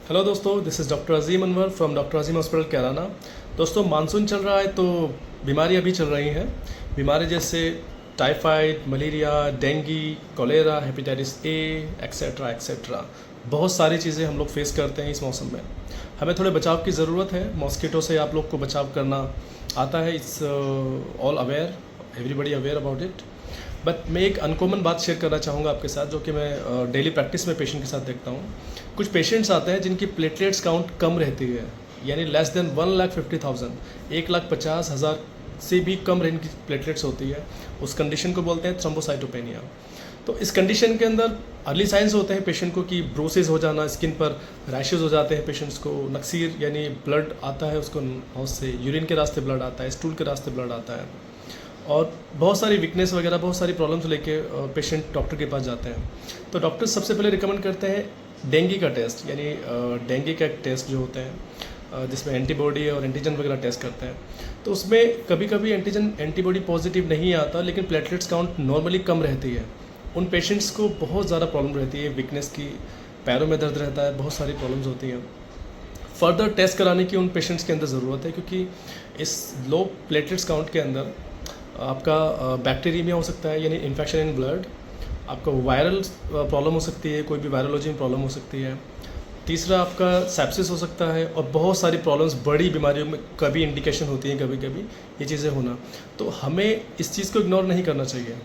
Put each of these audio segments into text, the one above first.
Hello दोस्तों, this is doctor Azeem Anwar from doctor Azeem hospital Kairana. दोस्तों, monsoon चल रहा है तो बीमारी अभी चल रही हैं। बीमारी जैसे typhoid, malaria, dengue, cholera, hepatitis A etcetera etcetera, बहुत सारी चीज़ें हम लोग फेस करते हैं इस मौसम में। हमें थोड़े बचाव की ज़रूरत है। मॉस्किटो से आप लोग को बचाव करना आता है। It's all aware, everybody aware about it. But मैं एक अनकॉमन बात शेयर करना चाहूँगा आपके साथ, जो कि मैं डेली प्रैक्टिस में पेशेंट के साथ देखता हूँ। कुछ पेशेंट्स आते हैं जिनकी प्लेटलेट्स काउंट कम रहती है, यानी लेस देन 1,50,000, 1,50,000 से भी कम रेंज की प्लेटलेट्स होती है। उस कंडीशन को बोलते हैं थ्रोम्बोसाइटोपेनिया। तो इस कंडीशन के अंदर अर्ली साइंस होते हैं पेशेंट को कि ब्रोसिस हो जाना, स्किन पर रैशेज हो जाते हैं पेशेंट्स को, नक्सीर यानी ब्लड आता है उसको हाउस से, यूरिन के रास्ते ब्लड आता है, स्टूल के रास्ते ब्लड आता है, और बहुत सारी वीकनेस वगैरह, बहुत सारी प्रॉब्लम्स लेके पेशेंट डॉक्टर के पास जाते हैं। तो डॉक्टर सबसे पहले रिकमेंड करते हैं डेंगू का टेस्ट, यानी डेंगू का टेस्ट जो होते हैं जिसमें एंटीबॉडी और एंटीजन वगैरह टेस्ट करते हैं। तो उसमें कभी कभी एंटीबॉडी पॉजिटिव नहीं आता, लेकिन प्लेटलेट्स काउंट नॉर्मली कम रहती है। उन पेशेंट्स को बहुत ज़्यादा प्रॉब्लम रहती है, वीकनेस की, पैरों में दर्द रहता है, बहुत सारी प्रॉब्लम्स होती हैं। फर्दर टेस्ट कराने की उन पेशेंट्स के अंदर ज़रूरत है, क्योंकि इस लो प्लेटलेट्स काउंट के अंदर आपका बैक्टीरिया हो सकता है, यानी इन्फेक्शन इन ब्लड, आपका वायरल प्रॉब्लम हो सकती है, कोई भी वायरोलॉजी में प्रॉब्लम हो सकती है। तीसरा आपका सेप्सिस हो सकता है, और बहुत सारी प्रॉब्लम्स बड़ी बीमारियों में कभी इंडिकेशन होती है, कभी कभी ये चीज़ें होना। तो हमें इस चीज़ को इग्नोर नहीं करना चाहिए।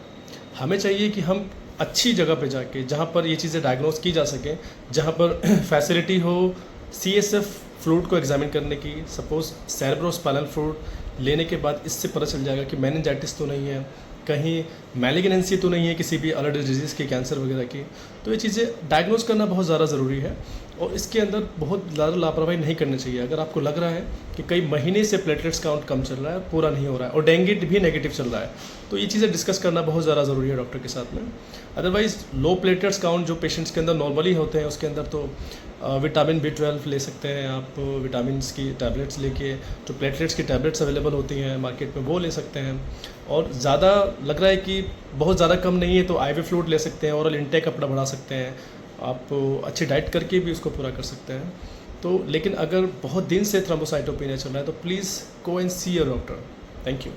हमें चाहिए कि हम अच्छी जगह पे जाके, जहाँ पर ये चीज़ें डायग्नोस की जा सकें, जहाँ पर फैसिलिटी हो CSF फ्लूइड को एग्जामिन करने की। सपोज सेरेब्रोस्पाइनल फ्लूइड लेने के बाद इससे पता चल जाएगा कि मेनिंजाइटिस तो नहीं है, कहीं मैलिग्नेंसी तो नहीं है किसी भी अलग डिजीज़ की, कैंसर वगैरह की। तो ये चीज़ें डायग्नोस करना बहुत ज़्यादा ज़रूरी है, और इसके अंदर बहुत ज़्यादा लापरवाही नहीं करनी चाहिए। अगर आपको लग रहा है कि कई महीने से प्लेटलेट्स काउंट कम चल रहा है, पूरा नहीं हो रहा है, और डेंगू भी नेगेटिव चल रहा है, तो ये चीज़ें डिस्कस करना बहुत ज़्यादा ज़रूरी है डॉक्टर के साथ में। अदरवाइज़ लो प्लेटलेट्स काउंट जो पेशेंट्स के अंदर नॉर्मली होते हैं, उसके अंदर तो विटामिन B12 ले सकते हैं आप, विटामिन की टैबलेट्स लेके, जो प्लेटलेट्स की टैबलेट्स अवेलेबल होती हैं मार्केट में, वो ले सकते हैं। और ज़्यादा लग रहा है कि बहुत ज़्यादा कम नहीं है तो IV फ्लूइड ले सकते हैं, ओरल इंटेक अपना बढ़ा सकते हैं, आप अच्छी डाइट करके भी उसको पूरा कर सकते हैं। तो लेकिन अगर बहुत दिन से थ्रोम्बोसाइटोपेनिया चल रहा है तो please go and see your doctor. Thank you.